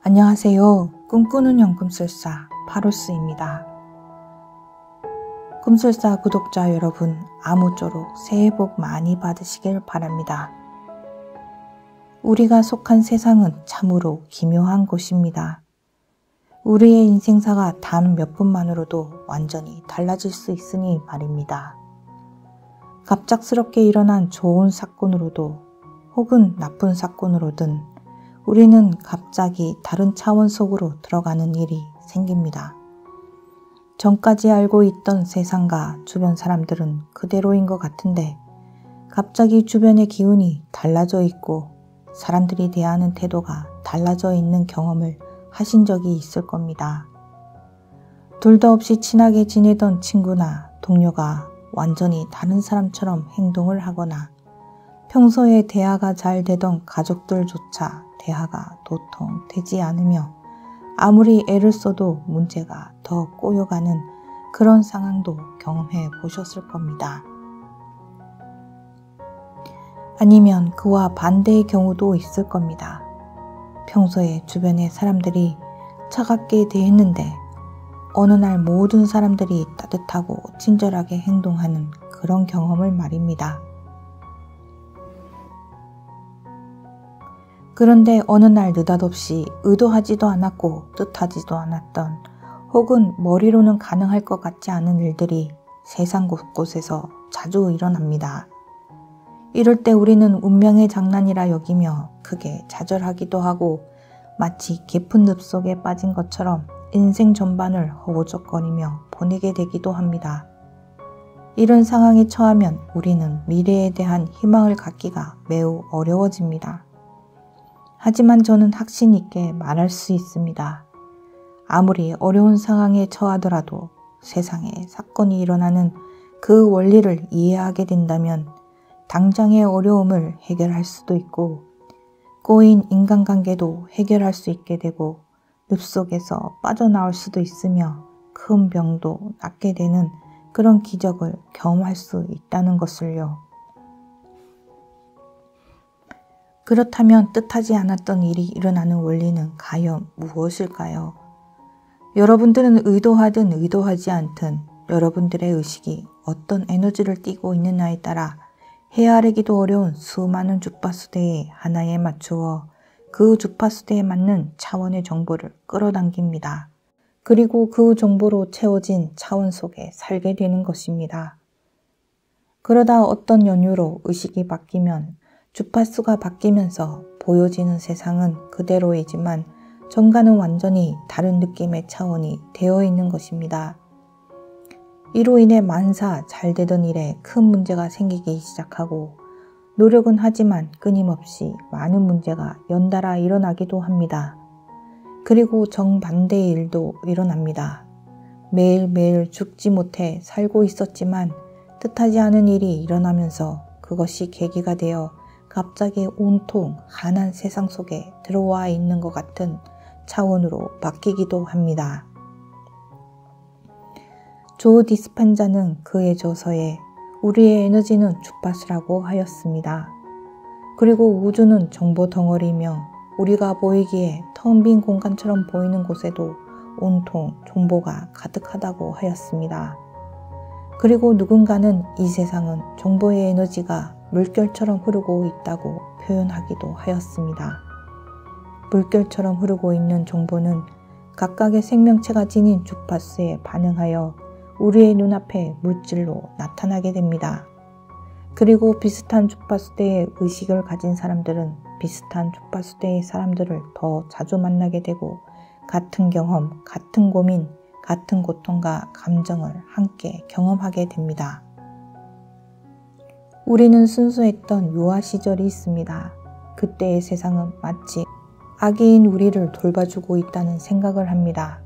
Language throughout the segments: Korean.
안녕하세요. 꿈꾸는 연금술사 파로스입니다. 꿈술사 구독자 여러분, 아무쪼록 새해 복 많이 받으시길 바랍니다. 우리가 속한 세상은 참으로 기묘한 곳입니다. 우리의 인생사가 단 몇 분만으로도 완전히 달라질 수 있으니 말입니다. 갑작스럽게 일어난 좋은 사건으로도 혹은 나쁜 사건으로든 우리는 갑자기 다른 차원 속으로 들어가는 일이 생깁니다. 전까지 알고 있던 세상과 주변 사람들은 그대로인 것 같은데 갑자기 주변의 기운이 달라져 있고 사람들이 대하는 태도가 달라져 있는 경험을 하신 적이 있을 겁니다. 둘도 없이 친하게 지내던 친구나 동료가 완전히 다른 사람처럼 행동을 하거나 평소에 대화가 잘 되던 가족들조차 대화가 도통 되지 않으며 아무리 애를 써도 문제가 더 꼬여가는 그런 상황도 경험해 보셨을 겁니다. 아니면 그와 반대의 경우도 있을 겁니다. 평소에 주변의 사람들이 차갑게 대했는데 어느 날 모든 사람들이 따뜻하고 친절하게 행동하는 그런 경험을 말입니다. 그런데 어느 날 느닷없이 의도하지도 않았고 뜻하지도 않았던 혹은 머리로는 가능할 것 같지 않은 일들이 세상 곳곳에서 자주 일어납니다. 이럴 때 우리는 운명의 장난이라 여기며 크게 좌절하기도 하고 마치 깊은 늪 속에 빠진 것처럼 인생 전반을 허우적거리며 보내게 되기도 합니다. 이런 상황에 처하면 우리는 미래에 대한 희망을 갖기가 매우 어려워집니다. 하지만 저는 확신 있게 말할 수 있습니다. 아무리 어려운 상황에 처하더라도 세상에 사건이 일어나는 그 원리를 이해하게 된다면 당장의 어려움을 해결할 수도 있고 꼬인 인간관계도 해결할 수 있게 되고 늪속에서 빠져나올 수도 있으며 큰 병도 낫게 되는 그런 기적을 경험할 수 있다는 것을요. 그렇다면 뜻하지 않았던 일이 일어나는 원리는 과연 무엇일까요? 여러분들은 의도하든 의도하지 않든 여러분들의 의식이 어떤 에너지를 띠고 있느냐에 따라 헤아리기도 어려운 수많은 주파수대의 하나에 맞추어 그 주파수대에 맞는 차원의 정보를 끌어당깁니다. 그리고 그 정보로 채워진 차원 속에 살게 되는 것입니다. 그러다 어떤 연유로 의식이 바뀌면 주파수가 바뀌면서 보여지는 세상은 그대로이지만 전과는 완전히 다른 느낌의 차원이 되어 있는 것입니다. 이로 인해 만사 잘 되던 일에 큰 문제가 생기기 시작하고 노력은 하지만 끊임없이 많은 문제가 연달아 일어나기도 합니다. 그리고 정반대의 일도 일어납니다. 매일매일 죽지 못해 살고 있었지만 뜻하지 않은 일이 일어나면서 그것이 계기가 되어 갑자기 온통 환한 세상 속에 들어와 있는 것 같은 차원으로 바뀌기도 합니다. 조 디스펜자는 그의 저서에 우리의 에너지는 주파수라고 하였습니다. 그리고 우주는 정보 덩어리이며 우리가 보이기에 텅 빈 공간처럼 보이는 곳에도 온통 정보가 가득하다고 하였습니다. 그리고 누군가는 이 세상은 정보의 에너지가 물결처럼 흐르고 있다고 표현하기도 하였습니다. 물결처럼 흐르고 있는 정보는 각각의 생명체가 지닌 주파수에 반응하여 우리의 눈앞에 물질로 나타나게 됩니다. 그리고 비슷한 주파수대의 의식을 가진 사람들은 비슷한 주파수대의 사람들을 더 자주 만나게 되고 같은 경험, 같은 고민, 같은 고통과 감정을 함께 경험하게 됩니다. 우리는 순수했던 유아 시절이 있습니다. 그때의 세상은 마치 아기인 우리를 돌봐주고 있다는 생각을 합니다.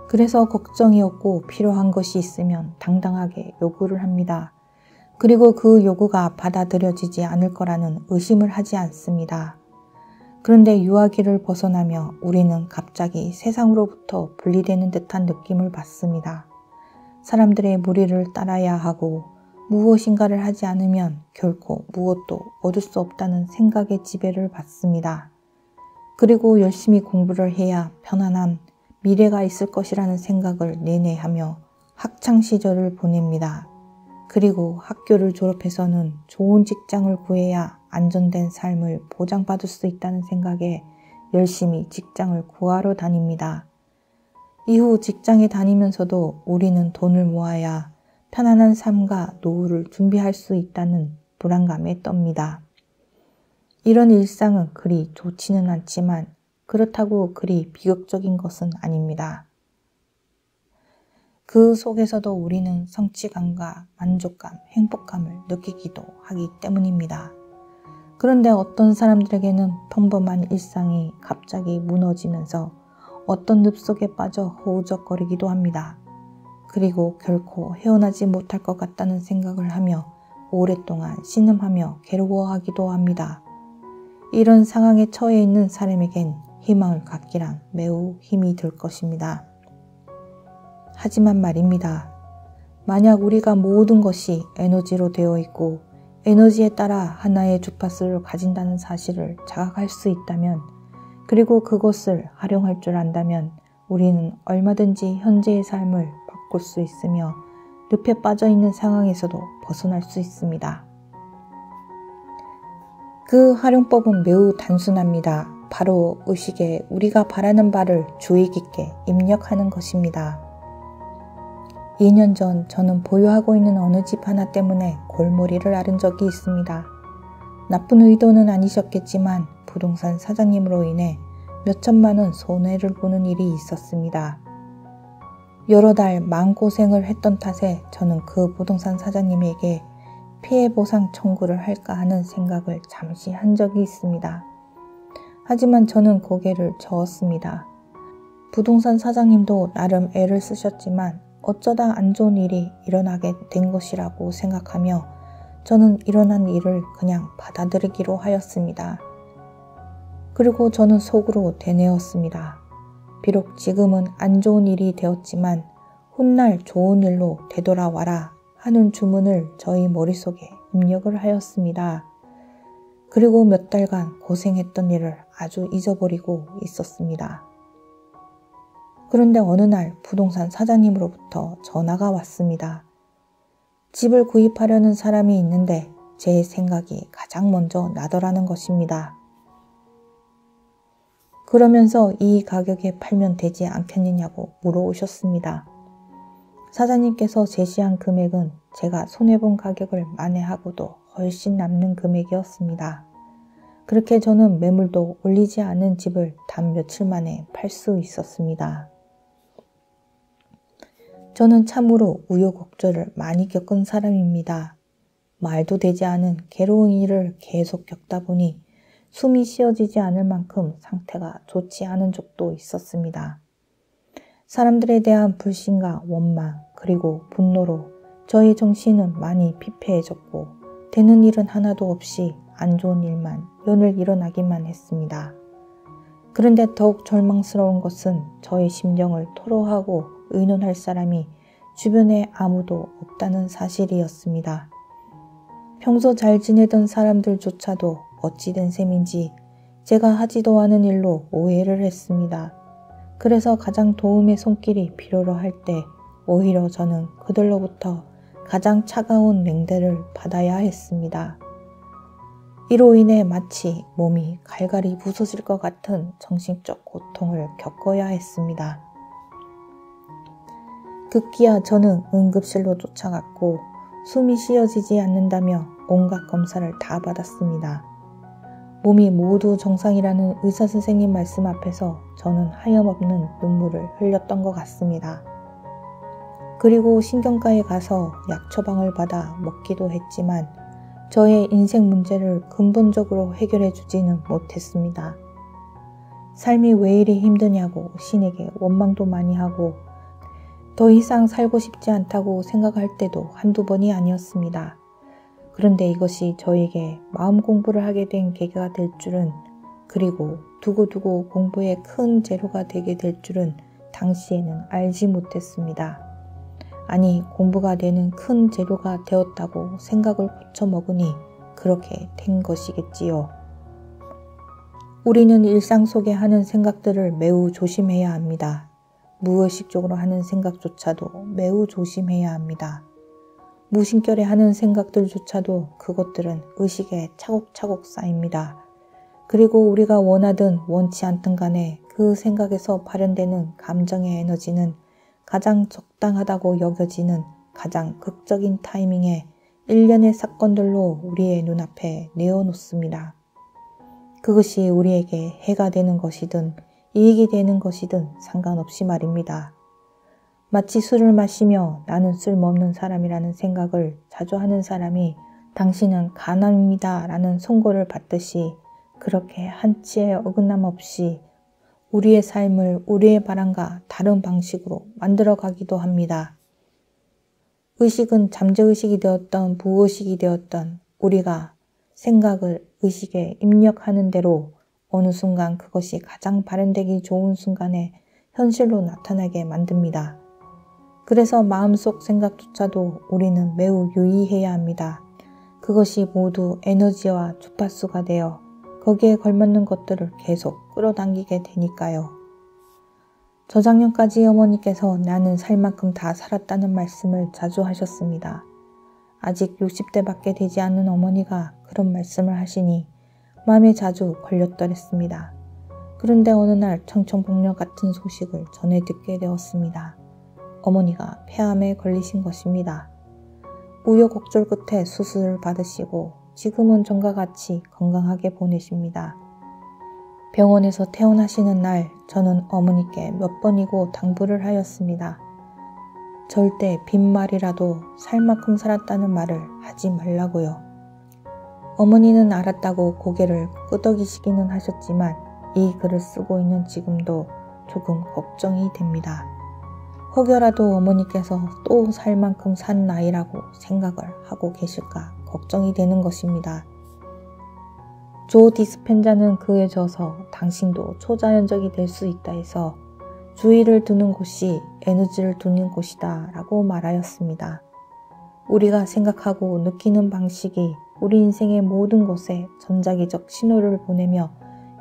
그래서 걱정이 없고 필요한 것이 있으면 당당하게 요구를 합니다. 그리고 그 요구가 받아들여지지 않을 거라는 의심을 하지 않습니다. 그런데 유아기를 벗어나며 우리는 갑자기 세상으로부터 분리되는 듯한 느낌을 받습니다. 사람들의 무리를 따라야 하고 무엇인가를 하지 않으면 결코 무엇도 얻을 수 없다는 생각의 지배를 받습니다. 그리고 열심히 공부를 해야 편안한 미래가 있을 것이라는 생각을 내내 하며 학창시절을 보냅니다. 그리고 학교를 졸업해서는 좋은 직장을 구해야 안전된 삶을 보장받을 수 있다는 생각에 열심히 직장을 구하러 다닙니다. 이후 직장에 다니면서도 우리는 돈을 모아야 편안한 삶과 노후를 준비할 수 있다는 불안감에 떱니다. 이런 일상은 그리 좋지는 않지만 그렇다고 그리 비극적인 것은 아닙니다. 그 속에서도 우리는 성취감과 만족감, 행복감을 느끼기도 하기 때문입니다. 그런데 어떤 사람들에게는 평범한 일상이 갑자기 무너지면서 어떤 늪 속에 빠져 허우적거리기도 합니다. 그리고 결코 헤어나지 못할 것 같다는 생각을 하며 오랫동안 신음하며 괴로워하기도 합니다. 이런 상황에 처해 있는 사람에겐 희망을 갖기란 매우 힘이 들 것입니다. 하지만 말입니다. 만약 우리가 모든 것이 에너지로 되어 있고 에너지에 따라 하나의 주파수를 가진다는 사실을 자각할 수 있다면, 그리고 그것을 활용할 줄 안다면 우리는 얼마든지 현재의 삶을 바꿀 수 있으며 늪에 빠져 있는 상황에서도 벗어날 수 있습니다. 그 활용법은 매우 단순합니다. 바로 의식에 우리가 바라는 바를 주의 깊게 입력하는 것입니다. 2년 전 저는 보유하고 있는 어느 집 하나 때문에 골머리를 앓은 적이 있습니다. 나쁜 의도는 아니셨겠지만 부동산 사장님으로 인해 몇천만 원 손해를 보는 일이 있었습니다. 여러 달 마음고생을 했던 탓에 저는 그 부동산 사장님에게 피해보상 청구를 할까 하는 생각을 잠시 한 적이 있습니다. 하지만 저는 고개를 저었습니다. 부동산 사장님도 나름 애를 쓰셨지만 어쩌다 안 좋은 일이 일어나게 된 것이라고 생각하며 저는 일어난 일을 그냥 받아들이기로 하였습니다. 그리고 저는 속으로 되뇌었습니다. 비록 지금은 안 좋은 일이 되었지만 훗날 좋은 일로 되돌아와라 하는 주문을 저희 머릿속에 입력을 하였습니다. 그리고 몇 달간 고생했던 일을 아주 잊어버리고 있었습니다. 그런데 어느 날 부동산 사장님으로부터 전화가 왔습니다. 집을 구입하려는 사람이 있는데 제 생각이 가장 먼저 나더라는 것입니다. 그러면서 이 가격에 팔면 되지 않겠느냐고 물어오셨습니다. 사장님께서 제시한 금액은 제가 손해본 가격을 만회하고도 훨씬 남는 금액이었습니다. 그렇게 저는 매물도 올리지 않은 집을 단 며칠 만에 팔 수 있었습니다. 저는 참으로 우여곡절을 많이 겪은 사람입니다. 말도 되지 않은 괴로운 일을 계속 겪다 보니 숨이 쉬어지지 않을 만큼 상태가 좋지 않은 적도 있었습니다. 사람들에 대한 불신과 원망 그리고 분노로 저의 정신은 많이 피폐해졌고 되는 일은 하나도 없이 안 좋은 일만 연일 일어나기만 했습니다. 그런데 더욱 절망스러운 것은 저의 심정을 토로하고 의논할 사람이 주변에 아무도 없다는 사실이었습니다. 평소 잘 지내던 사람들조차도 어찌된 셈인지 제가 하지도 않은 일로 오해를 했습니다. 그래서 가장 도움의 손길이 필요로 할 때 오히려 저는 그들로부터 가장 차가운 냉대를 받아야 했습니다. 이로 인해 마치 몸이 갈갈이 부서질 것 같은 정신적 고통을 겪어야 했습니다. 급기야 저는 응급실로 쫓아갔고 숨이 쉬어지지 않는다며 온갖 검사를 다 받았습니다. 몸이 모두 정상이라는 의사 선생님 말씀 앞에서 저는 하염없는 눈물을 흘렸던 것 같습니다. 그리고 신경과에 가서 약 처방을 받아 먹기도 했지만 저의 인생 문제를 근본적으로 해결해 주지는 못했습니다. 삶이 왜 이리 힘드냐고 신에게 원망도 많이 하고 더 이상 살고 싶지 않다고 생각할 때도 한두 번이 아니었습니다. 그런데 이것이 저에게 마음 공부를 하게 된 계기가 될 줄은, 그리고 두고두고 공부에 큰 재료가 되게 될 줄은 당시에는 알지 못했습니다. 아니, 공부가 되는 큰 재료가 되었다고 생각을 고쳐먹으니 그렇게 된 것이겠지요. 우리는 일상 속에 하는 생각들을 매우 조심해야 합니다. 무의식적으로 하는 생각조차도 매우 조심해야 합니다. 무심결에 하는 생각들조차도 그것들은 의식에 차곡차곡 쌓입니다. 그리고 우리가 원하든 원치 않든 간에 그 생각에서 발현되는 감정의 에너지는 가장 적당하다고 여겨지는 가장 극적인 타이밍에 일련의 사건들로 우리의 눈앞에 내어놓습니다. 그것이 우리에게 해가 되는 것이든 이익이 되는 것이든 상관없이 말입니다. 마치 술을 마시며 나는 쓸모없는 사람이라는 생각을 자주 하는 사람이 당신은 가남입니다 라는 선고를 받듯이 그렇게 한치의 어긋남 없이 우리의 삶을 우리의 바람과 다른 방식으로 만들어가기도 합니다. 의식은 잠재의식이 되었던 부의식이 되었던 우리가 생각을 의식에 입력하는 대로 어느 순간 그것이 가장 발현되기 좋은 순간에 현실로 나타나게 만듭니다. 그래서 마음속 생각조차도 우리는 매우 유의해야 합니다. 그것이 모두 에너지와 주파수가 되어 거기에 걸맞는 것들을 계속 끌어당기게 되니까요. 저작년까지 어머니께서 나는 살 만큼 다 살았다는 말씀을 자주 하셨습니다. 아직 60대밖에 되지 않는 어머니가 그런 말씀을 하시니 마음에 자주 걸렸더랬습니다. 그런데 어느 날 청천복력 같은 소식을 전해 듣게 되었습니다. 어머니가 폐암에 걸리신 것입니다. 우여곡절 끝에 수술을 받으시고 지금은 전과 같이 건강하게 보내십니다. 병원에서 퇴원하시는 날 저는 어머니께 몇 번이고 당부를 하였습니다. 절대 빈말이라도 살 만큼 살았다는 말을 하지 말라고요. 어머니는 알았다고 고개를 끄덕이시기는 하셨지만 이 글을 쓰고 있는 지금도 조금 걱정이 됩니다. 혹여라도 어머니께서 또 살 만큼 산 나이라고 생각을 하고 계실까 걱정이 되는 것입니다. 조 디스펜자는 그에 져서 당신도 초자연적이 될 수 있다 해서 주의를 두는 곳이 에너지를 두는 곳이다 라고 말하였습니다. 우리가 생각하고 느끼는 방식이 우리 인생의 모든 것에 전자기적 신호를 보내며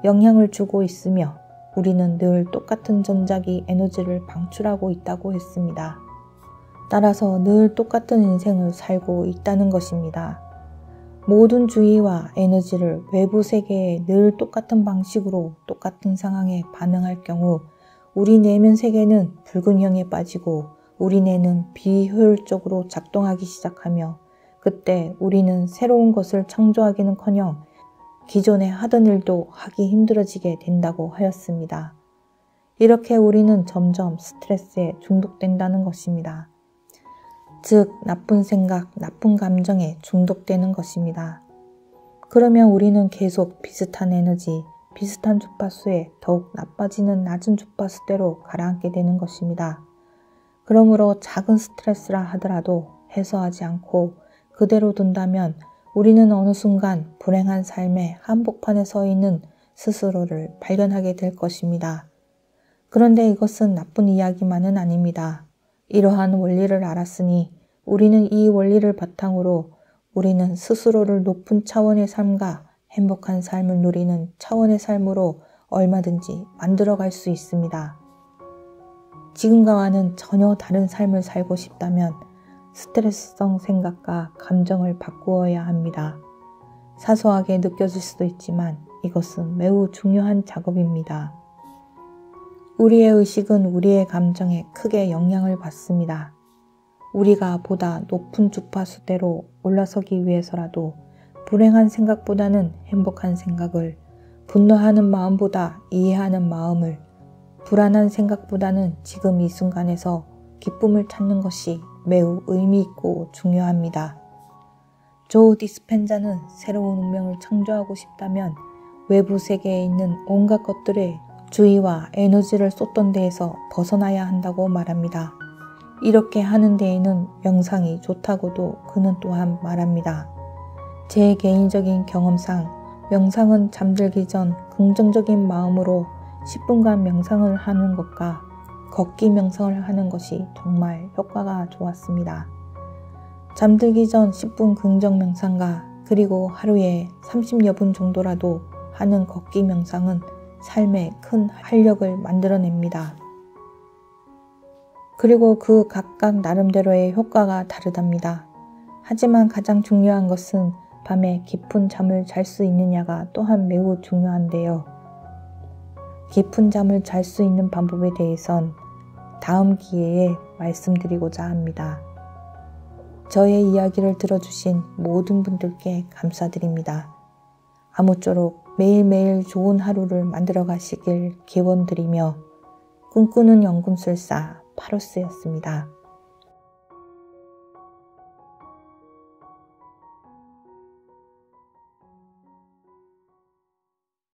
영향을 주고 있으며 우리는 늘 똑같은 전자기 에너지를 방출하고 있다고 했습니다. 따라서 늘 똑같은 인생을 살고 있다는 것입니다. 모든 주의와 에너지를 외부 세계에 늘 똑같은 방식으로 똑같은 상황에 반응할 경우 우리 내면 세계는 붉은형에 빠지고 우리 뇌는 비효율적으로 작동하기 시작하며 그때 우리는 새로운 것을 창조하기는커녕 기존에 하던 일도 하기 힘들어지게 된다고 하였습니다. 이렇게 우리는 점점 스트레스에 중독된다는 것입니다. 즉, 나쁜 생각, 나쁜 감정에 중독되는 것입니다. 그러면 우리는 계속 비슷한 에너지, 비슷한 주파수에 더욱 나빠지는 낮은 주파수대로 가라앉게 되는 것입니다. 그러므로 작은 스트레스라 하더라도 해소하지 않고 그대로 둔다면 우리는 어느 순간 불행한 삶의 한복판에 서 있는 스스로를 발견하게 될 것입니다. 그런데 이것은 나쁜 이야기만은 아닙니다. 이러한 원리를 알았으니 우리는 이 원리를 바탕으로 우리는 스스로를 높은 차원의 삶과 행복한 삶을 누리는 차원의 삶으로 얼마든지 만들어갈 수 있습니다. 지금과는 전혀 다른 삶을 살고 싶다면 스트레스성 생각과 감정을 바꾸어야 합니다. 사소하게 느껴질 수도 있지만 이것은 매우 중요한 작업입니다. 우리의 의식은 우리의 감정에 크게 영향을 받습니다. 우리가 보다 높은 주파수대로 올라서기 위해서라도 불행한 생각보다는 행복한 생각을, 분노하는 마음보다 이해하는 마음을, 불안한 생각보다는 지금 이 순간에서 기쁨을 찾는 것이 매우 의미 있고 중요합니다. 조 디스펜자는 새로운 운명을 창조하고 싶다면 외부 세계에 있는 온갖 것들에 주의와 에너지를 쏟던 데에서 벗어나야 한다고 말합니다. 이렇게 하는 데에는 명상이 좋다고도 그는 또한 말합니다. 제 개인적인 경험상 명상은 잠들기 전 긍정적인 마음으로 10분간 명상을 하는 것과 걷기 명상을 하는 것이 정말 효과가 좋았습니다. 잠들기 전 10분 긍정 명상과 그리고 하루에 30여 분 정도라도 하는 걷기 명상은 삶에 큰 활력을 만들어냅니다. 그리고 그 각각 나름대로의 효과가 다르답니다. 하지만 가장 중요한 것은 밤에 깊은 잠을 잘 수 있느냐가 또한 매우 중요한데요. 깊은 잠을 잘 수 있는 방법에 대해선 다음 기회에 말씀드리고자 합니다. 저의 이야기를 들어주신 모든 분들께 감사드립니다. 아무쪼록 매일매일 좋은 하루를 만들어 가시길 기원드리며 꿈꾸는 연금술사 파로스였습니다.